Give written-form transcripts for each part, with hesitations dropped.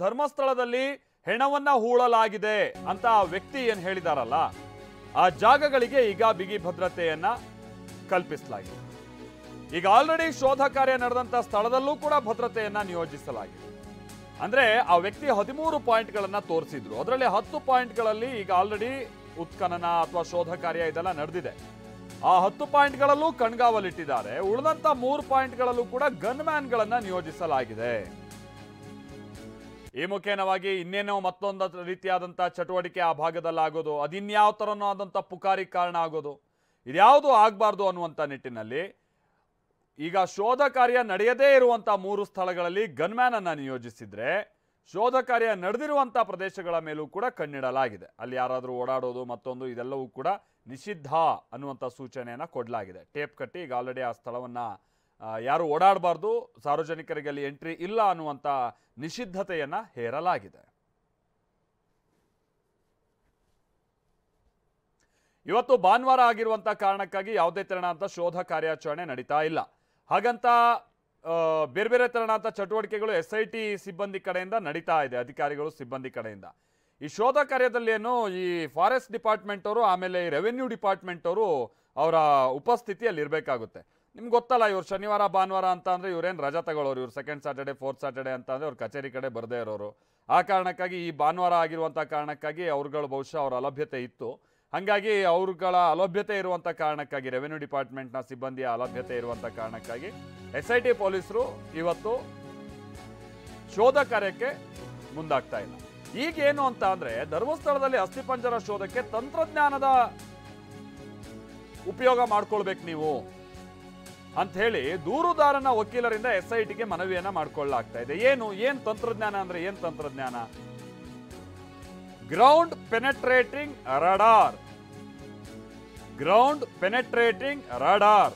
ಧರ್ಮಸ್ಥಳದಲ್ಲಿ ಹೆಣವನ್ನ ಹೂಳಲಾಗಿದೆ ಅಂತ ಆ ವ್ಯಕ್ತಿ ಏನ್ ಹೇಳಿದಾರಲ್ಲ, ಆ ಜಾಗಗಳಿಗೆ ಈಗ ಬಿಗಿ ಭದ್ರತೆಯನ್ನ ಕಲ್ಪಿಸಲಾಗಿದೆ. ಈಗ ಆಲ್ರೆಡಿ ಶೋಧ ಕಾರ್ಯ ನಡೆದಂತ ಸ್ಥಳದಲ್ಲೂ ಕೂಡ ಭದ್ರತೆಯನ್ನ ನಿಯೋಜಿಸಲಾಗಿದೆ. ಅಂದ್ರೆ ಆ ವ್ಯಕ್ತಿ 13 ಪಾಯಿಂಟ್ಗಳನ್ನ ತೋರಿಸಿದ್ರು. ಅದರಲ್ಲಿ 10 ಪಾಯಿಂಟ್ಗಳಲ್ಲಿ ಈಗ ಆಲ್ರೆಡಿ ಉತ್ಖನನ ಅಥವಾ ಶೋಧ ಕಾರ್ಯ ಇದೆಲ್ಲ ನಡೆದಿದೆ. ಆ 10 ಪಾಯಿಂಟ್ಗಳಲ್ಲೂ ಕಣ್ಗಾವಲಿಟ್ಟಿದ್ದಾರೆ. ಉಳಿದಂತ 3 ಪಾಯಿಂಟ್ಗಳಲ್ಲೂ ಕೂಡ ಗನ್ಮ್ಯಾನ್ಗಳನ್ನ ನಿಯೋಜಿಸಲಾಗಿದೆ. ಈ ಮುಖೇನವಾಗಿ ಇನ್ನೇನೋ ಮತ್ತೊಂದು ರೀತಿಯಾದಂಥ ಚಟುವಟಿಕೆ ಆ ಭಾಗದಲ್ಲಿ ಆಗೋದು, ಅದಿನ್ಯಾವ ಥರನೋ ಆದಂಥ ಪುಕಾರಿಗೆ ಕಾರಣ ಆಗೋದು, ಇದ್ಯಾವುದು ಆಗಬಾರ್ದು ಅನ್ನುವಂಥ ನಿಟ್ಟಿನಲ್ಲಿ ಈಗ ಶೋಧ ಕಾರ್ಯ ನಡೆಯದೇ ಇರುವಂಥ 3 ಸ್ಥಳಗಳಲ್ಲಿ ಗನ್ಮ್ಯಾನ್ ಅನ್ನು ನಿಯೋಜಿಸಿದ್ರೆ, ಶೋಧ ಕಾರ್ಯ ನಡೆದಿರುವಂಥ ಪ್ರದೇಶಗಳ ಮೇಲೂ ಕೂಡ ಕಣ್ಣಿಡಲಾಗಿದೆ. ಅಲ್ಲಿ ಯಾರಾದರೂ ಓಡಾಡೋದು ಮತ್ತೊಂದು ಇದೆಲ್ಲವೂ ಕೂಡ ನಿಷಿದ್ಧ ಅನ್ನುವಂಥ ಸೂಚನೆಯನ್ನು ಕೊಡಲಾಗಿದೆ. ಟೇಪ್ ಕಟ್ಟಿ ಈಗ ಆಲ್ರೆಡಿ ಆ ಸ್ಥಳವನ್ನು ಯಾರು ಓಡಾಡಬಾರ್ದು, ಸಾರ್ವಜನಿಕರಿಗೆ ಅಲ್ಲಿ ಎಂಟ್ರಿ ಇಲ್ಲ ಅನ್ನುವಂಥ ನಿಷಿದ್ಧತೆಯನ್ನು ಹೇರಲಾಗಿದೆ. ಇವತ್ತು ಭಾನುವಾರ ಆಗಿರುವಂಥ ಕಾರಣಕ್ಕಾಗಿ ಯಾವುದೇ ತೆರನಾದಂಥ ಶೋಧ ಕಾರ್ಯಾಚರಣೆ ನಡೀತಾ ಇಲ್ಲ. ಹಾಗಂತ ಬೇರೆ ಬೇರೆ ತೆರನಾದಂಥ ಚಟುವಟಿಕೆಗಳು SIT ಸಿಬ್ಬಂದಿ ಕಡೆಯಿಂದ ನಡೀತಾ ಇದೆ, ಅಧಿಕಾರಿಗಳು ಸಿಬ್ಬಂದಿ ಕಡೆಯಿಂದ. ಈ ಶೋಧ ಕಾರ್ಯದಲ್ಲಿ ಏನು ಈ ಫಾರೆಸ್ಟ್ ಡಿಪಾರ್ಟ್ಮೆಂಟ್ ಅವರು ಆಮೇಲೆ ಈ ರೆವೆನ್ಯೂ ಡಿಪಾರ್ಟ್ಮೆಂಟ್ ಅವರು ಅವರ ಉಪಸ್ಥಿತಿಯಲ್ಲಿ ಇರಬೇಕಾಗುತ್ತೆ. ನಿಮ್ಗೆ ಗೊತ್ತಲ್ಲ, ಇವ್ರು ಶನಿವಾರ ಭಾನುವಾರ ಅಂತ ಅಂದರೆ ಇವ್ರೇನು ರಜಾ ತಗೊಳ್ಳೋರು, ಇವ್ರು ಸೆಕೆಂಡ್ ಸ್ಯಾಟರ್ಡೆ ಫೋರ್ತ್ ಸ್ಯಾಟರ್ಡೆ ಅಂತ ಅಂದರೆ ಅವ್ರು ಕಚೇರಿ ಕಡೆ ಬರದೇ ಇರೋರು. ಆ ಕಾರಣಕ್ಕಾಗಿ ಈ ಭಾನುವಾರ ಆಗಿರುವಂಥ ಕಾರಣಕ್ಕಾಗಿ ಅವ್ರುಗಳು ಬಹುಶಃ ಅವರ ಅಲಭ್ಯತೆ ಇತ್ತು. ಹಾಗಾಗಿ ಅವ್ರುಗಳ ಅಲಭ್ಯತೆ ಇರುವಂಥ ಕಾರಣಕ್ಕಾಗಿ, ರೆವೆನ್ಯೂ ಡಿಪಾರ್ಟ್ಮೆಂಟ್ನ ಸಿಬ್ಬಂದಿಯ ಅಲಭ್ಯತೆ ಇರುವಂಥ ಕಾರಣಕ್ಕಾಗಿ SIT ಪೊಲೀಸರು ಇವತ್ತು ಶೋಧ ಕಾರ್ಯಕ್ಕೆ ಮುಂದಾಗ್ತಾ ಇಲ್ಲ. ಈಗೇನು ಅಂತ ಅಂದರೆ, ಧರ್ಮಸ್ಥಳದಲ್ಲಿ ಅಸ್ಥಿಪಂಜರ ಶೋಧಕ್ಕೆ ತಂತ್ರಜ್ಞಾನದ ಉಪಯೋಗ ಮಾಡ್ಕೊಳ್ಬೇಕು ನೀವು ಅಂತ ಹೇಳಿ ದೂರುದಾರನ ವಕೀಲರಿಂದ SITಗೆ ಮನವಿಯನ್ನ ಮಾಡ್ಕೊಳ್ಳಲಾಗ್ತಾ ಇದೆ. ಏನ್ ತಂತ್ರಜ್ಞಾನ ಅಂದ್ರೆ ಏನ್ ತಂತ್ರಜ್ಞಾನ? Ground penetrating radar, ground penetrating radar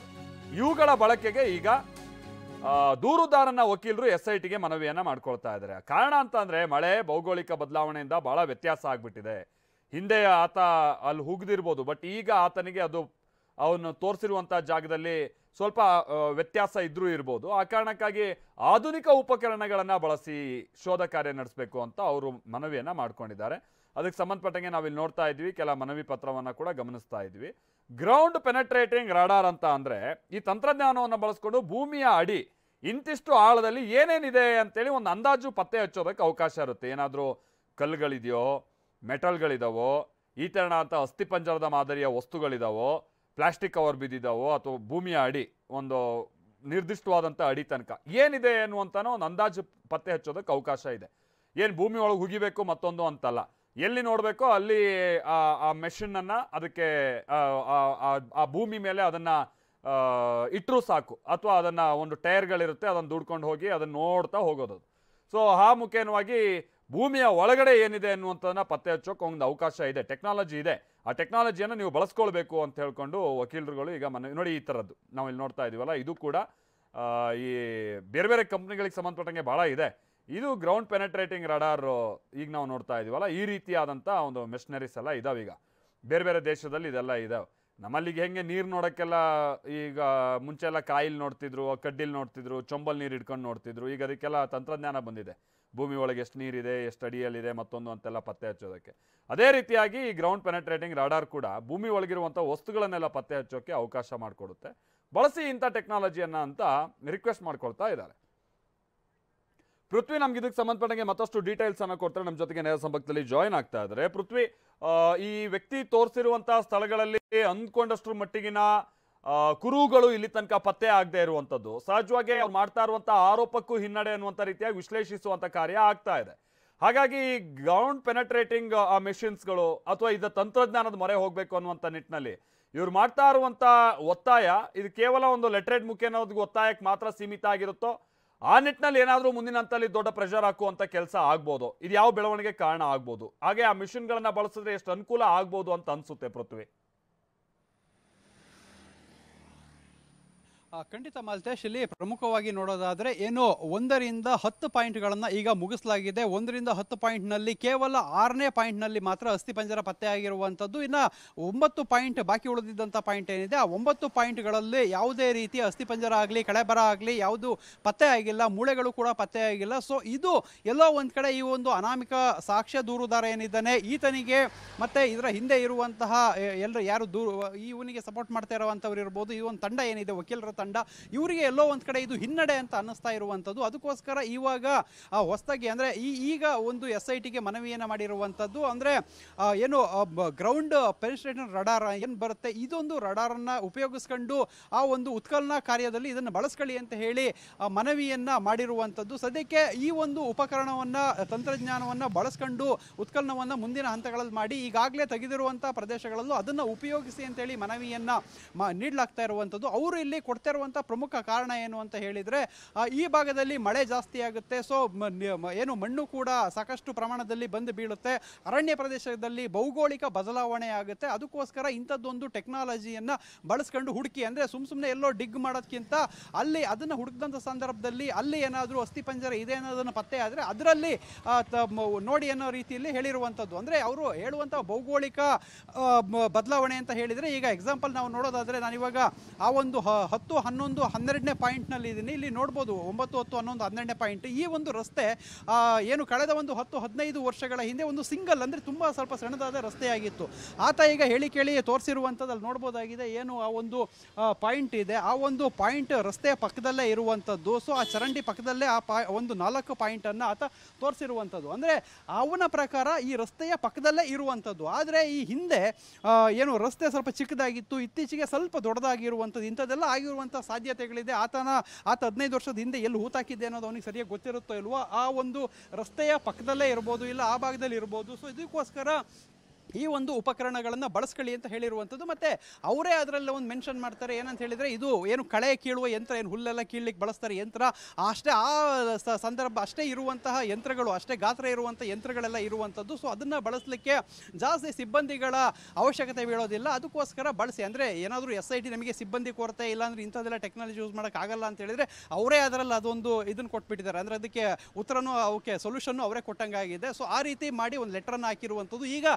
ಇವುಗಳ ಬಳಕೆಗೆ ಈಗ ದೂರುದಾರನ ವಕೀಲರು SITಗೆ ಮನವಿಯನ್ನ ಮಾಡ್ಕೊಳ್ತಾ ಇದ್ದಾರೆ. ಕಾರಣ ಅಂತ ಅಂದ್ರೆ ಮಳೆ, ಭೌಗೋಳಿಕ ಬದಲಾವಣೆಯಿಂದ ಬಹಳ ವ್ಯತ್ಯಾಸ ಆಗ್ಬಿಟ್ಟಿದೆ. ಹಿಂದೆ ಆತ ಅಲ್ಲಿ ಹುಗಿದಿರ್ಬೋದು, ಬಟ್ ಈಗ ಆತನಿಗೆ ಅದು ಅವನು ತೋರಿಸಿರುವಂಥ ಜಾಗದಲ್ಲಿ ಸ್ವಲ್ಪ ವ್ಯತ್ಯಾಸ ಇದ್ರೂ ಇರ್ಬೋದು. ಆ ಕಾರಣಕ್ಕಾಗಿ ಆಧುನಿಕ ಉಪಕರಣಗಳನ್ನು ಬಳಸಿ ಶೋಧ ಕಾರ್ಯ ನಡೆಸಬೇಕು ಅಂತ ಅವರು ಮನವಿಯನ್ನು ಮಾಡ್ಕೊಂಡಿದ್ದಾರೆ. ಅದಕ್ಕೆ ಸಂಬಂಧಪಟ್ಟಂಗೆ ನಾವಿಲ್ಲಿ ನೋಡ್ತಾ ಇದ್ವಿ, ಕೆಲ ಮನವಿ ಪತ್ರವನ್ನು ಕೂಡ ಗಮನಿಸ್ತಾ ಇದ್ವಿ. ಗ್ರೌಂಡ್ ಪೆನೆಟ್ರೇಟಿಂಗ್ ರಾಡಾರ್ ಅಂತ ಅಂದರೆ ಈ ತಂತ್ರಜ್ಞಾನವನ್ನು ಬಳಸ್ಕೊಂಡು ಭೂಮಿಯ ಅಡಿ ಇಂತಿಷ್ಟು ಆಳದಲ್ಲಿ ಏನೇನಿದೆ ಅಂತೇಳಿ ಒಂದು ಅಂದಾಜು ಪತ್ತೆ ಹಚ್ಚೋದಕ್ಕೆ ಅವಕಾಶ ಇರುತ್ತೆ. ಏನಾದರೂ ಕಲ್ಲುಗಳಿದೆಯೋ, ಮೆಟಲ್ಗಳಿದಾವೋ, ಈ ಥರನಾದಂಥ ಅಸ್ಥಿಪಂಜರದ ಮಾದರಿಯ ವಸ್ತುಗಳಿದಾವೋ, ಪ್ಲಾಸ್ಟಿಕ್ ಕವರ್ ಬಿದ್ದಿದ್ದಾವೋ, ಅಥವಾ ಭೂಮಿಯ ಅಡಿ ಒಂದು ನಿರ್ದಿಷ್ಟವಾದಂಥ ಅಡಿ ತನಕ ಏನಿದೆ ಅನ್ನುವಂಥನೋ ಒಂದು ಅಂದಾಜು ಪತ್ತೆ ಹಚ್ಚೋದಕ್ಕೆ ಅವಕಾಶ ಇದೆ. ಏನು ಭೂಮಿ ಒಳಗೆ ಹುಗಿಬೇಕು ಮತ್ತೊಂದು ಅಂತಲ್ಲ, ಎಲ್ಲಿ ನೋಡಬೇಕೋ ಅಲ್ಲಿ ಆ ಮೆಷಿನನ್ನು ಅದಕ್ಕೆ ಆ ಭೂಮಿ ಮೇಲೆ ಅದನ್ನು ಇಟ್ಟರೂ ಸಾಕು, ಅಥವಾ ಅದನ್ನು ಒಂದು ಟೈರ್ಗಳಿರುತ್ತೆ ಅದನ್ನು ದುಡ್ಕೊಂಡು ಹೋಗಿ ಅದನ್ನು ನೋಡ್ತಾ ಹೋಗೋದು. ಸೊ ಆ ಮುಖೇನವಾಗಿ ಭೂಮಿಯ ಒಳಗಡೆ ಏನಿದೆ ಅನ್ನುವಂಥದ್ದನ್ನ ಪತ್ತೆ ಹಚ್ಚೋಕೆ ಒಂದು ಅವಕಾಶ ಇದೆ, ಟೆಕ್ನಾಲಜಿ ಇದೆ. ಆ ಟೆಕ್ನಾಲಜಿಯನ್ನು ನೀವು ಬಳಸ್ಕೊಳ್ಬೇಕು ಅಂತ ಹೇಳ್ಕೊಂಡು ವಕೀಲರುಗಳು ಈಗ ನೋಡಿ ಈ ಥರದ್ದು ನಾವು ಇಲ್ಲಿ ನೋಡ್ತಾ ಇದೀವಲ್ಲ, ಇದು ಕೂಡ ಈ ಬೇರೆ ಬೇರೆ ಕಂಪ್ನಿಗಳಿಗೆ ಸಂಬಂಧಪಟ್ಟಂಗೆ ಭಾಳ ಇದೆ. ಇದು ಗ್ರೌಂಡ್ ಪೆನೆಟ್ರೇಟಿಂಗ್ ರಡಾರ್ ಈಗ ನಾವು ನೋಡ್ತಾ ಇದೀವಲ್ಲ, ಈ ರೀತಿಯಾದಂಥ ಒಂದು ಮೆಷಿನರೀಸ್ ಎಲ್ಲ ಇದಾವೆ. ಈಗ ಬೇರೆ ಬೇರೆ ದೇಶದಲ್ಲಿ ಇದೆಲ್ಲ ಇದಾವೆ. ನಮ್ಮಲ್ಲಿಗೆ ಹೆಂಗೆ ನೀರು ನೋಡೋಕ್ಕೆಲ್ಲ ಈಗ ಮುಂಚೆ ಎಲ್ಲ ಕಾಯಿಲ್ ನೋಡ್ತಿದ್ರು, ಕಡ್ಡಿಲ್ ನೋಡ್ತಿದ್ರು, ಚೊಂಬಲ್ ನೀರು ಹಿಡ್ಕೊಂಡು ನೋಡ್ತಿದ್ರು. ಈಗ ಅದಕ್ಕೆಲ್ಲ ತಂತ್ರಜ್ಞಾನ ಬಂದಿದೆ, ಭೂಮಿ ಒಳಗೆ ಎಷ್ಟು ನೀರಿದೆ, ಎಷ್ಟು ಅಡಿಯಲ್ಲಿದೆ ಮತ್ತೊಂದು ಅಂತೆಲ್ಲ ಪತ್ತೆ ಹಚ್ಚೋದಕ್ಕೆ. ಅದೇ ರೀತಿಯಾಗಿ ಈ ಗ್ರೌಂಡ್ ಪೆನೆಟ್ರೇಟಿಂಗ್ ರಾಡಾರ್ ಕೂಡ ಭೂಮಿ ಒಳಗಿರುವಂಥ ವಸ್ತುಗಳನ್ನೆಲ್ಲ ಪತ್ತೆ ಹಚ್ಚೋಕ್ಕೆ ಅವಕಾಶ ಮಾಡಿಕೊಡುತ್ತೆ. ಬಳಸಿ ಇಂಥ ಟೆಕ್ನಾಲಜಿಯನ್ನು ಅಂತ ರಿಕ್ವೆಸ್ಟ್ ಮಾಡ್ಕೊಳ್ತಾ ಇದ್ದಾರೆ. ಪೃಥ್ವಿ ನಮ್ಗೆ ಇದಕ್ಕೆ ಸಂಬಂಧಪಟ್ಟಂಗೆ ಮತ್ತಷ್ಟು ಡೀಟೇಲ್ಸ್ ಅನ್ನು ಕೊಡ್ತಾರೆ, ನಮ್ಮ ಜೊತೆಗೆ ನೇರ ಸಂಪರ್ಕದಲ್ಲಿ ಜಾಯಿನ್ ಆಗ್ತಾ ಇದ್ದಾರೆ. ಪೃಥ್ವಿ, ಈ ವ್ಯಕ್ತಿ ತೋರಿಸಿರುವಂತಹ ಸ್ಥಳಗಳಲ್ಲಿ ಅಂದ್ಕೊಂಡಷ್ಟು ಮಟ್ಟಿಗಿನ ಕುರುಹುಗಳು ಇಲ್ಲಿ ತನಕ ಪತ್ತೆ ಆಗದೆ ಇರುವಂಥದ್ದು, ಸಹಜವಾಗಿ ಅವ್ರು ಮಾಡ್ತಾ ಇರುವಂತಹ ಆರೋಪಕ್ಕೂ ಹಿನ್ನಡೆ ಅನ್ನುವಂಥ ರೀತಿಯಾಗಿ ವಿಶ್ಲೇಷಿಸುವಂಥ ಕಾರ್ಯ ಆಗ್ತಾ ಇದೆ. ಹಾಗಾಗಿ ಗ್ರೌಂಡ್ ಪೆನೆಟ್ರೇಟಿಂಗ್ ಆ ಮೆಷಿನ್ಸ್ಗಳು ಅಥವಾ ಇದರ ತಂತ್ರಜ್ಞಾನದ ಮೊರೆ ಹೋಗಬೇಕು ಅನ್ನುವಂಥ ನಿಟ್ಟಿನಲ್ಲಿ ಇವ್ರು ಮಾಡ್ತಾ ಇರುವಂಥ ಒತ್ತಾಯ ಇದು ಕೇವಲ ಒಂದು ಲೆಟ್ರೇಡ್ ಮುಖೇನೋದ್ಗೆ ಒತ್ತಾಯಕ್ಕೆ ಮಾತ್ರ ಸೀಮಿತ ಆಗಿರುತ್ತೋ, ಆ ನಿಟ್ಟಿನಲ್ಲಿ ಏನಾದರೂ ಮುಂದಿನ ಹಂತದಲ್ಲಿ ದೊಡ್ಡ ಪ್ರೆಷರ್ ಹಾಕುವಂಥ ಕೆಲಸ ಆಗ್ಬೋದು, ಇದು ಯಾವ ಬೆಳವಣಿಗೆ ಕಾರಣ ಆಗ್ಬೋದು, ಹಾಗೆ ಆ ಮಿಷಿನ್ಗಳನ್ನ ಬಳಸಿದ್ರೆ ಎಷ್ಟು ಅನುಕೂಲ ಆಗ್ಬೋದು ಅಂತ ಅನ್ಸುತ್ತೆ ಪೃಥ್ವಿ? ಖಂಡಿತ ಮಾಲ್ತೇಶ್, ಇಲ್ಲಿ ಪ್ರಮುಖವಾಗಿ ನೋಡೋದಾದ್ರೆ ಏನು 1ರಿಂದ 10 ಪಾಯಿಂಟ್ಗಳನ್ನು ಈಗ ಮುಗಿಸಲಾಗಿದೆ. 1ರಿಂದ 10 ಪಾಯಿಂಟ್ನಲ್ಲಿ ಕೇವಲ 6ನೇ ಪಾಯಿಂಟ್ನಲ್ಲಿ ಮಾತ್ರ ಅಸ್ಥಿಪಂಜರ ಪತ್ತೆ ಆಗಿರುವಂಥದ್ದು. ಇನ್ನು 9 ಪಾಯಿಂಟ್ ಬಾಕಿ ಉಳಿದಿದ್ದಂಥ ಪಾಯಿಂಟ್ ಏನಿದೆ, ಆ 9 ಪಾಯಿಂಟ್ಗಳಲ್ಲಿ ಯಾವುದೇ ರೀತಿಯ ಅಸ್ಥಿಪಂಜರ ಆಗಲಿ ಕಳೆಬರ ಆಗಲಿ ಯಾವುದು ಪತ್ತೆ ಆಗಿಲ್ಲ, ಮೂಳೆಗಳು ಕೂಡ ಪತ್ತೆ ಆಗಿಲ್ಲ. ಸೊ ಇದು ಎಲ್ಲೋ ಒಂದು ಕಡೆ ಈ ಒಂದು ಅನಾಮಿಕ ಸಾಕ್ಷ್ಯ ದೂರುದಾರ ಏನಿದ್ದಾನೆ ಈತನಿಗೆ ಮತ್ತೆ ಇದರ ಹಿಂದೆ ಇರುವಂತಹ ಎಲ್ಲರೂ ಯಾರು ಇವನಿಗೆ ಸಪೋರ್ಟ್ ಮಾಡ್ತಾ ಇರುವಂಥವ್ರು ಇರ್ಬೋದು, ಈ ಒಂದು ತಂಡ ಏನಿದೆ ವಕೀಲರ ತಂಡ, ಇವರಿಗೆ ಎಲ್ಲೋ ಒಂದು ಕಡೆ ಇದು ಹಿನ್ನಡೆ ಅಂತ ಅನ್ನಿಸ್ತಾ ಇರುವಂಥದ್ದು. ಅದಕ್ಕೋಸ್ಕರ ಇವಾಗ ಹೊಸದಾಗಿ ಅಂದರೆ ಈಗ ಒಂದು SITಗೆ ಮನವಿಯನ್ನು ಮಾಡಿರುವಂಥದ್ದು. ಅಂದರೆ ಏನು ಗ್ರೌಂಡ್ ಪೆನಿಟ್ರೇಟಿಂಗ್ ರಡಾರ್ ಏನು ಬರುತ್ತೆ, ಇದೊಂದು ರಡಾರನ್ನು ಉಪಯೋಗಿಸ್ಕೊಂಡು ಆ ಒಂದು ಉತ್ಖನನ ಕಾರ್ಯದಲ್ಲಿ ಇದನ್ನು ಬಳಸ್ಕೊಳ್ಳಿ ಅಂತ ಹೇಳಿ ಮನವಿಯನ್ನು ಮಾಡಿರುವಂಥದ್ದು. ಸದ್ಯಕ್ಕೆ ಈ ಒಂದು ಉಪಕರಣವನ್ನು ತಂತ್ರಜ್ಞಾನವನ್ನು ಬಳಸ್ಕೊಂಡು ಉತ್ಖನನವನ್ನು ಮುಂದಿನ ಹಂತಗಳಲ್ಲಿ ಮಾಡಿ ಈಗಾಗಲೇ ತೆಗೆದಿರುವಂಥ ಪ್ರದೇಶಗಳಲ್ಲೂ ಅದನ್ನು ಉಪಯೋಗಿಸಿ ಅಂತೇಳಿ ಮನವಿಯನ್ನು ನೀಡಲಾಗ್ತಾ ಇರುವಂಥದ್ದು. ಅವರು ಇಲ್ಲಿ ಕೊಡ್ತಾ ಇರುವಂಥ ಪ್ರಮುಖ ಕಾರಣ ಏನು ಅಂತ ಹೇಳಿದರೆ, ಈ ಭಾಗದಲ್ಲಿ ಮಳೆ ಜಾಸ್ತಿ ಆಗುತ್ತೆ, ಸೊ ಏನು ಮಣ್ಣು ಕೂಡ ಸಾಕಷ್ಟು ಪ್ರಮಾಣದಲ್ಲಿ ಬಂದು ಬೀಳುತ್ತೆ, ಅರಣ್ಯ ಪ್ರದೇಶದಲ್ಲಿ ಭೌಗೋಳಿಕ ಬದಲಾವಣೆ ಆಗುತ್ತೆ, ಅದಕ್ಕೋಸ್ಕರ ಇಂಥದ್ದೊಂದು ಟೆಕ್ನಾಲಜಿಯನ್ನು ಬಳಸ್ಕೊಂಡು ಹುಡುಕಿ, ಅಂದರೆ ಸುಮ್ಮನೆ ಎಲ್ಲೋ ಡಿಗ್ ಮಾಡೋದಕ್ಕಿಂತ ಅಲ್ಲಿ ಅದನ್ನು ಹುಡುಕಿದಂಥ ಸಂದರ್ಭದಲ್ಲಿ ಅಲ್ಲಿ ಏನಾದರೂ ಅಸ್ಥಿಪಂಜರ ಇದೆ ಅನ್ನೋದನ್ನು ಪತ್ತೆ ಆದರೆ ಅದರಲ್ಲಿ ನೋಡಿ ಅನ್ನೋ ರೀತಿಯಲ್ಲಿ ಹೇಳಿರುವಂಥದ್ದು. ಅಂದರೆ ಅವರು ಹೇಳುವಂಥ ಭೌಗೋಳಿಕ ಬದಲಾವಣೆ ಅಂತ ಹೇಳಿದರೆ, ಈಗ ಎಕ್ಸಾಂಪಲ್ ನಾವು ನೋಡೋದಾದರೆ ನಾನಿವಾಗ ಆ ಒಂದು 10, 11, 12ನೇ ಪಾಯಿಂಟ್ನಲ್ಲಿ ಇದ್ದೀನಿ. ಇಲ್ಲಿ ನೋಡ್ಬೋದು 9, 10, 11, 12ನೇ ಪಾಯಿಂಟ್. ಈ ಒಂದು ರಸ್ತೆ ಏನು ಕಳೆದ ಒಂದು 10-15 ವರ್ಷಗಳ ಹಿಂದೆ ಒಂದು ಸಿಂಗಲ್ ಅಂದರೆ ತುಂಬ ಸ್ವಲ್ಪ ಸಣ್ಣದಾದ ರಸ್ತೆಯಾಗಿತ್ತು. ಆತ ಈಗ ಹೇಳಿ ಕೇಳಿ ತೋರಿಸಿರುವಂಥದ್ದು ನೋಡ್ಬೋದಾಗಿದೆ. ಏನು ಆ ಒಂದು ಪಾಯಿಂಟ್ ಇದೆ, ಆ ಒಂದು ಪಾಯಿಂಟ್ ರಸ್ತೆಯ ಪಕ್ಕದಲ್ಲೇ ಇರುವಂಥದ್ದು. ಸೊ ಆ ಚರಂಡಿ ಪಕ್ಕದಲ್ಲೇ ಆ ಒಂದು 4 ಪಾಯಿಂಟನ್ನು ಆತ ತೋರಿಸಿರುವಂಥದ್ದು. ಅಂದರೆ ಅವನ ಪ್ರಕಾರ ಈ ರಸ್ತೆಯ ಪಕ್ಕದಲ್ಲೇ ಇರುವಂಥದ್ದು. ಆದರೆ ಈ ಹಿಂದೆ ಏನು ರಸ್ತೆ ಸ್ವಲ್ಪ ಚಿಕ್ಕದಾಗಿತ್ತು, ಇತ್ತೀಚೆಗೆ ಸ್ವಲ್ಪ ದೊಡ್ಡದಾಗಿರುವಂಥದ್ದು, ಇಂಥದ್ದೆಲ್ಲ ಆಗಿರುವಂಥ ಸಾಧ್ಯತೆಗಳಿದೆ. ಆತ 15 ವರ್ಷದ ಹಿಂದೆ ಎಲ್ಲಿ ಹೂತಾಕಿದ್ದೆ ಅನ್ನೋದು ಅವನಿಗೆ ಸರಿಯಾಗಿ ಗೊತ್ತಿರುತ್ತೋ ಇಲ್ವೋ, ಆ ಒಂದು ರಸ್ತೆಯ ಪಕ್ಕದಲ್ಲೇ ಇರ್ಬೋದು, ಇಲ್ಲ ಆ ಭಾಗದಲ್ಲಿ ಇರ್ಬೋದು. ಸೊ ಇದಕ್ಕೋಸ್ಕರ ಈ ಒಂದು ಉಪಕರಣಗಳನ್ನು ಬಳಸ್ಕೊಳ್ಳಿ ಅಂತ ಹೇಳಿರುವಂಥದ್ದು. ಮತ್ತು ಅವರೇ ಅದರಲ್ಲಿ ಒಂದು ಮೆನ್ಷನ್ ಮಾಡ್ತಾರೆ, ಏನಂತ ಹೇಳಿದರೆ ಇದು ಏನು ಕಳೆ ಕೀಳುವ ಯಂತ್ರ, ಏನು ಹುಲ್ಲೆಲ್ಲ ಕೀಳ್ಲಿಕ್ಕೆ ಬಳಸ್ತಾರೆ ಯಂತ್ರ, ಅಷ್ಟೇ ಆ ಸಂದರ್ಭ ಅಷ್ಟೇ ಇರುವಂತಹ ಯಂತ್ರಗಳು, ಅಷ್ಟೇ ಗಾತ್ರ ಇರುವಂಥ ಯಂತ್ರಗಳೆಲ್ಲ ಇರುವಂಥದ್ದು. ಸೊ ಅದನ್ನು ಬಳಸಲಿಕ್ಕೆ ಜಾಸ್ತಿ ಸಿಬ್ಬಂದಿಗಳ ಅವಶ್ಯಕತೆ ಬೀಳೋದಿಲ್ಲ, ಅದಕ್ಕೋಸ್ಕರ ಬಳಸಿ. ಅಂದರೆ ಏನಾದರೂ SIT ನಮಗೆ ಸಿಬ್ಬಂದಿ ಕೊರತೆ ಇಲ್ಲಾಂದರೆ ಇಂಥದ್ದೆಲ್ಲ ಟೆಕ್ನಾಲಜಿ ಯೂಸ್ ಮಾಡೋಕ್ಕಾಗಲ್ಲ ಅಂತ ಹೇಳಿದರೆ ಅವರೇ ಅದರಲ್ಲಿ ಅದೊಂದು ಇದನ್ನು ಕೊಟ್ಬಿಟ್ಟಿದ್ದಾರೆ. ಅಂದರೆ ಅದಕ್ಕೆ ಉತ್ತರನೂ ಅವಕ್ಕೆ ಸೊಲ್ಯೂಷನ್ನು ಅವರೇ ಕೊಟ್ಟಂಗಾಗಿದೆ. ಸೊ ಆ ರೀತಿ ಮಾಡಿ ಒಂದು ಲೆಟ್ರನ್ನು ಹಾಕಿರುವಂಥದ್ದು. ಈಗ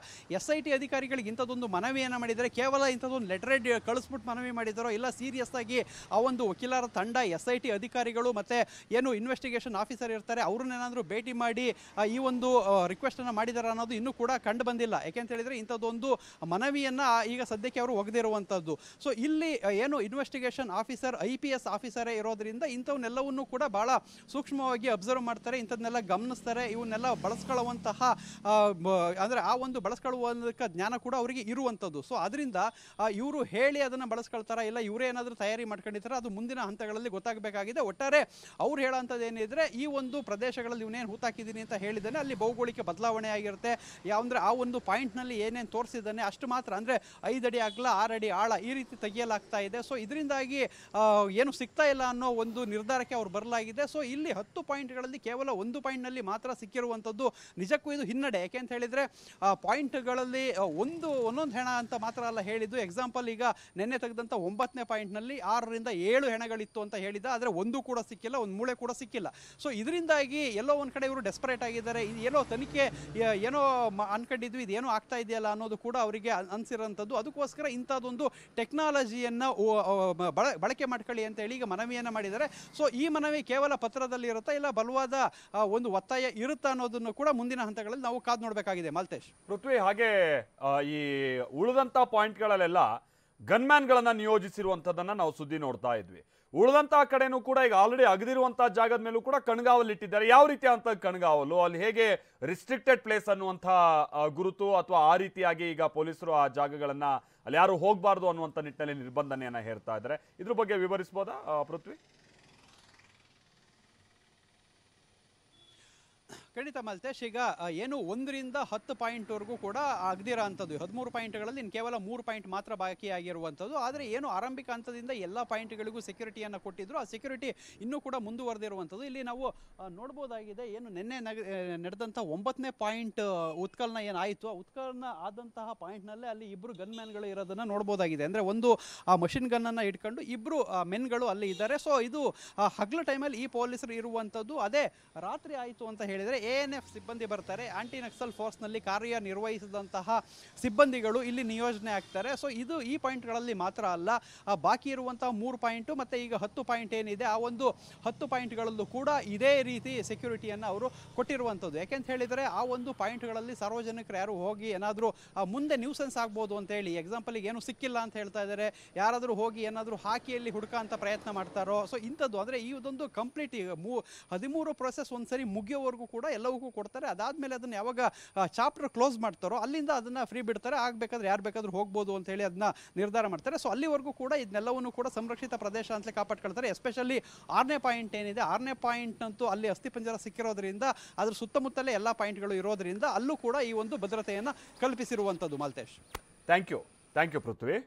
SIT ಅಧಿಕಾರಿಗಳಿಗೆ ಇಂಥದ್ದೊಂದು ಮನವಿಯನ್ನು ಮಾಡಿದರೆ, ಕೇವಲ ಇಂಥದ್ದೊಂದು ಲೆಟರ್ ಕಳಿಸ್ಬಿಟ್ಟು ಮನವಿ ಮಾಡಿದಾರೋ ಇಲ್ಲ ಸೀರಿಯಸ್ ಆಗಿ ಆ ಒಂದು ವಕೀಲರ ತಂಡ SIT ಅಧಿಕಾರಿಗಳು ಮತ್ತು ಏನು ಇನ್ವೆಸ್ಟಿಗೇಷನ್ ಆಫೀಸರ್ ಇರ್ತಾರೆ ಅವ್ರನ್ನೇನಾದರೂ ಭೇಟಿ ಮಾಡಿ ಈ ಒಂದು ರಿಕ್ವೆಸ್ಟನ್ನು ಮಾಡಿದಾರೆ ಅನ್ನೋದು ಇನ್ನೂ ಕೂಡ ಕಂಡು ಬಂದಿಲ್ಲ. ಯಾಕೆಂತ ಹೇಳಿದರೆ ಇಂಥದ್ದೊಂದು ಮನವಿಯನ್ನು ಈಗ ಸದ್ಯಕ್ಕೆ ಅವರು ಒಗೆದಿರುವಂಥದ್ದು. ಸೊ ಇಲ್ಲಿ ಏನು ಇನ್ವೆಸ್ಟಿಗೇಷನ್ ಆಫೀಸರ್ IPS ಆಫೀಸರೇ ಇರೋದ್ರಿಂದ ಇಂಥವನ್ನೆಲ್ಲವನ್ನೂ ಕೂಡ ಭಾಳ ಸೂಕ್ಷ್ಮವಾಗಿ ಅಬ್ಸರ್ವ್ ಮಾಡ್ತಾರೆ, ಇಂಥದ್ದನ್ನೆಲ್ಲ ಗಮನಿಸ್ತಾರೆ, ಇವನ್ನೆಲ್ಲ ಬಳಸ್ಕೊಳ್ಳುವಂತಹ ಅಂದರೆ ಆ ಒಂದು ಬಳಸ್ಕೊಳ್ಳುವ ಜ್ಞಾನ ಕೂಡ ಅವರಿಗೆ ಇರುವಂಥದ್ದು. ಸೊ ಅದರಿಂದ ಇವರು ಹೇಳಿ ಅದನ್ನು ಬಳಸ್ಕೊಳ್ತಾರ ಇಲ್ಲ ಇವರೇ ಏನಾದರೂ ತಯಾರಿ ಮಾಡ್ಕೊಂಡಿರ್ತಾರೆ, ಅದು ಮುಂದಿನ ಹಂತಗಳಲ್ಲಿ ಗೊತ್ತಾಗಬೇಕಾಗಿದೆ. ಒಟ್ಟಾರೆ ಅವ್ರು ಹೇಳೋಂಥದ್ದು ಏನಿದ್ರೆ, ಈ ಒಂದು ಪ್ರದೇಶಗಳಲ್ಲಿ ಇವನೇನು ಹೂತಾಕಿದ್ದೀನಿ ಅಂತ ಹೇಳಿದ್ದಾನೆ ಅಲ್ಲಿ ಭೌಗೋಳಿಕ ಬದಲಾವಣೆ ಆಗಿರುತ್ತೆ. ಯಾವಂದರೆ ಆ ಒಂದು ಪಾಯಿಂಟ್ನಲ್ಲಿ ಏನೇನು ತೋರಿಸಿದ್ದಾನೆ ಅಷ್ಟು ಮಾತ್ರ, ಅಂದರೆ 5 ಅಡಿ ಅಗಲ 6 ಅಡಿ ಆಳ ಈ ರೀತಿ ತೆಗೆಯಲಾಗ್ತಾ ಇದೆ. ಸೊ ಇದರಿಂದಾಗಿ ಏನು ಸಿಗ್ತಾ ಇಲ್ಲ ಅನ್ನೋ ಒಂದು ನಿರ್ಧಾರಕ್ಕೆ ಅವ್ರು ಬರಲಾಗಿದೆ. ಸೊ ಇಲ್ಲಿ 10 ಪಾಯಿಂಟ್ಗಳಲ್ಲಿ ಕೇವಲ 1 ಪಾಯಿಂಟ್ನಲ್ಲಿ ಮಾತ್ರ ಸಿಕ್ಕಿರುವಂಥದ್ದು ನಿಜಕ್ಕೂ ಇದು ಹಿನ್ನಡೆ. ಯಾಕೆ ಅಂತ ಹೇಳಿದರೆ ಪಾಯಿಂಟ್ಗಳಲ್ಲಿ ಒಂದೊಂದು ಹೆಣ ಅಂತ ಮಾತ್ರ ಅಲ್ಲ ಹೇಳಿದ್ದು. ಎಕ್ಸಾಂಪಲ್ ಈಗ ನೆನ್ನೆ ತೆಗೆದಂಥ 9ನೇ ಪಾಯಿಂಟ್ನಲ್ಲಿ 6ರಿಂದ 7 ಹೆಣಗಳಿತ್ತು ಅಂತ ಹೇಳಿದ, ಆದರೆ ಒಂದು ಕೂಡ ಸಿಕ್ಕಿಲ್ಲ, ಒಂದು ಮೂಳೆ ಕೂಡ ಸಿಕ್ಕಿಲ್ಲ. ಸೊ ಇದರಿಂದಾಗಿ ಎಲ್ಲೋ ಒಂದು ಕಡೆ ಇವರು ಡೆಸ್ಪರೇಟ್ ಆಗಿದ್ದಾರೆ. ಇದು ಏನೋ ತನಿಖೆ ಏನೋ ಅನ್ಕೊಂಡಿದ್ವಿ, ಇದೇನೋ ಆಗ್ತಾ ಇದೆಯಲ್ಲ ಅನ್ನೋದು ಕೂಡ ಅವರಿಗೆ ಅನಿಸಿರೋಂಥದ್ದು. ಅದಕ್ಕೋಸ್ಕರ ಇಂಥದ್ದೊಂದು ಟೆಕ್ನಾಲಜಿಯನ್ನು ಬಳಕೆ ಮಾಡ್ಕೊಳ್ಳಿ ಅಂತ ಹೇಳಿ ಈಗ ಮನವಿಯನ್ನು ಮಾಡಿದ್ದಾರೆ. ಸೊ ಈ ಮನವಿ ಕೇವಲ ಪತ್ರದಲ್ಲಿ ಇರುತ್ತಾ ಇಲ್ಲ ಬಲವಾದ ಒಂದು ಒತ್ತಾಯ ಇರುತ್ತಾ ಅನ್ನೋದನ್ನು ಕೂಡ ಮುಂದಿನ ಹಂತಗಳಲ್ಲಿ ನಾವು ಕಾದು ನೋಡಬೇಕಾಗಿದೆ. ಮಾಲ್ತೇಶ್, ಪೃಥ್ವಿ, ಹಾಗೆ ಈ ಉಳಿದಂತ ಪಾಯಿಂಟ್ಗಳಲ್ಲೆಲ್ಲ ಗನ್ಮ್ಯಾನ್ಗಳನ್ನ ನಿಯೋಜಿಸಿರುವಂತದನ್ನ ನಾವು ಸುದ್ದಿ ನೋಡ್ತಾ ಇದ್ವಿ. ಉಳಿದಂತಹ ಕಡೆನೂ ಕೂಡ ಈಗ ಆಲ್ರೆಡಿ ಅಗದಿರುವಂತಹ ಜಾಗದ ಮೇಲೂ ಕೂಡ ಕಣ್ಗಾವಲಿಟ್ಟಿದ್ದಾರೆ. ಯಾವ ರೀತಿಯಾದಂಥ ಕಣ್ಗಾವಲು, ಅಲ್ಲಿ ಹೇಗೆ ರಿಸ್ಟ್ರಿಕ್ಟೆಡ್ ಪ್ಲೇಸ್ ಅನ್ನುವಂಥ ಗುರುತು ಅಥವಾ ಆ ರೀತಿಯಾಗಿ ಈಗ ಪೊಲೀಸರು ಆ ಜಾಗಗಳನ್ನ ಅಲ್ಲಿ ಯಾರು ಹೋಗಬಾರ್ದು ಅನ್ನುವಂಥ ನಿಟ್ಟಿನಲ್ಲಿ ನಿರ್ಬಂಧನೆಯನ್ನ ಹೇರ್ತಾ ಇದ್ದಾರೆ. ಇದ್ರ ಬಗ್ಗೆ ವಿವರಿಸಬಹುದಾ ಪೃಥ್ವಿ? ಖಂಡಿತ ಮಲ್ತೇಶ್, ಈಗ ಏನು 1ರಿಂದ 10 ಪಾಯಿಂಟ್ವರೆಗೂ ಕೂಡ ಆಗದಿರೋ ಅಂಥದ್ದು 13 ಪಾಯಿಂಟ್ಗಳಲ್ಲಿ ಇನ್ನು ಕೇವಲ 3 ಪಾಯಿಂಟ್ ಮಾತ್ರ ಬಾಕಿಯಾಗಿರುವಂಥದ್ದು. ಆದರೆ ಏನು ಆರಂಭಿಕ ಹಂತದಿಂದ ಎಲ್ಲ ಪಾಯಿಂಟ್ಗಳಿಗೂ ಸೆಕ್ಯೂರಿಟಿಯನ್ನು ಕೊಟ್ಟಿದ್ರು, ಆ ಸೆಕ್ಯೂರಿಟಿ ಇನ್ನೂ ಕೂಡ ಮುಂದುವರೆದಿರುವಂಥದ್ದು. ಇಲ್ಲಿ ನಾವು ನೋಡ್ಬೋದಾಗಿದೆ, ಏನು ನಿನ್ನೆ ನಡೆದಂಥ 9ನೇ ಪಾಯಿಂಟ್ ಉತ್ಕಲ್ನ ಏನಾಯಿತು, ಆ ಉತ್ಕಲ್ನ ಆದಂತಹ ಪಾಯಿಂಟ್ನಲ್ಲೇ ಅಲ್ಲಿ ಇಬ್ಬರು ಗನ್ ಮ್ಯಾನ್ಗಳು ಇರೋದನ್ನು ನೋಡ್ಬೋದಾಗಿದೆ. ಅಂದರೆ ಒಂದು ಆ ಮಷಿನ್ ಗನ್ನನ್ನು ಇಟ್ಕೊಂಡು ಇಬ್ಬರು ಮೆನ್ಗಳು ಅಲ್ಲಿ ಇದ್ದಾರೆ. ಸೊ ಇದು ಹಗಲ ಟೈಮಲ್ಲಿ ಈ ಪೊಲೀಸರು ಇರುವಂಥದ್ದು. ಅದೇ ರಾತ್ರಿ ಆಯಿತು ಅಂತ ಹೇಳಿದರೆ ANF ಸಿಬ್ಬಂದಿ ಬರ್ತಾರೆ, ಆಂಟಿ ನಕ್ಸಲ್ ಫೋರ್ಸ್ನಲ್ಲಿ ಕಾರ್ಯನಿರ್ವಹಿಸಿದಂತಹ ಸಿಬ್ಬಂದಿಗಳು ಇಲ್ಲಿ ನಿಯೋಜನೆ ಆಗ್ತಾರೆ. ಸೊ ಇದು ಈ ಪಾಯಿಂಟ್ಗಳಲ್ಲಿ ಮಾತ್ರ ಅಲ್ಲ, ಬಾಕಿ ಇರುವಂತಹ 3 ಪಾಯಿಂಟು ಮತ್ತು ಈಗ 10 ಪಾಯಿಂಟ್ ಏನಿದೆ, ಆ ಒಂದು 10 ಪಾಯಿಂಟ್ಗಳಲ್ಲೂ ಕೂಡ ಇದೇ ರೀತಿ ಸೆಕ್ಯೂರಿಟಿಯನ್ನು ಅವರು ಕೊಟ್ಟಿರುವಂಥದ್ದು. ಯಾಕೆಂತ ಹೇಳಿದರೆ ಆ ಒಂದು ಪಾಯಿಂಟ್ಗಳಲ್ಲಿ ಸಾರ್ವಜನಿಕರು ಯಾರು ಹೋಗಿ ಏನಾದರೂ ಮುಂದೆ ನ್ಯೂಸೆನ್ಸ್ ಆಗ್ಬೋದು ಅಂತೇಳಿ, ಎಕ್ಸಾಂಪಲಿಗೆ ಏನು ಸಿಕ್ಕಿಲ್ಲ ಅಂತ ಹೇಳ್ತಾ ಇದ್ದಾರೆ, ಯಾರಾದರೂ ಹೋಗಿ ಏನಾದರೂ ಹಾಕಿಯಲ್ಲಿ ಹುಡುಕ ಅಂತ ಪ್ರಯತ್ನ ಮಾಡ್ತಾರೋ, ಸೊ ಇಂಥದ್ದು. ಅಂದರೆ ಈ ಒಂದು ಕಂಪ್ಲೀಟ್ 13 ಪ್ರೊಸೆಸ್ ಒಂದ್ಸರಿ ಮುಗಿಯೋವರೆಗೂ ಕೂಡ ಎಲ್ಲವಕ್ಕೂ ಕೊಡ್ತಾರೆ. ಅದಾದಮೇಲೆ ಅದನ್ನು ಯಾವಾಗ ಚಾಪ್ಟರ್ ಕ್ಲೋಸ್ ಮಾಡ್ತಾರೋ ಅಲ್ಲಿಂದ ಅದನ್ನು ಫ್ರೀ ಬಿಡ್ತಾರೆ. ಆಗಬೇಕಾದ್ರೆ ಯಾರು ಬೇಕಾದರೂ ಹೋಗ್ಬೋದು ಅಂತ ಹೇಳಿ ಅದನ್ನ ನಿರ್ಧಾರ ಮಾಡ್ತಾರೆ. ಸೊ ಅಲ್ಲಿವರೆಗೂ ಕೂಡ ಇದನ್ನೆಲ್ಲವನ್ನು ಕೂಡ ಸಂರಕ್ಷಿತ ಪ್ರದೇಶ ಅಂತಲೇ ಕಾಪಾಡ್ಕೊಳ್ತಾರೆ. ಎಸ್ಪೆಷಲಿ 6ನೇ ಪಾಯಿಂಟ್ ಏನಿದೆ, 6ನೇ ಪಾಯಿಂಟ್ ಅಂತೂ ಅಲ್ಲಿ ಅಸ್ಥಿಪಂಜರ ಸಿಕ್ಕಿರೋದ್ರಿಂದ ಅದ್ರ ಸುತ್ತಮುತ್ತಲೇ ಎಲ್ಲ ಪಾಯಿಂಟ್ಗಳು ಇರೋದ್ರಿಂದ ಅಲ್ಲೂ ಕೂಡ ಈ ಒಂದು ಭದ್ರತೆಯನ್ನು ಕಲ್ಪಿಸಿರುವಂಥದ್ದು. Malthesh, thank you Prithvi.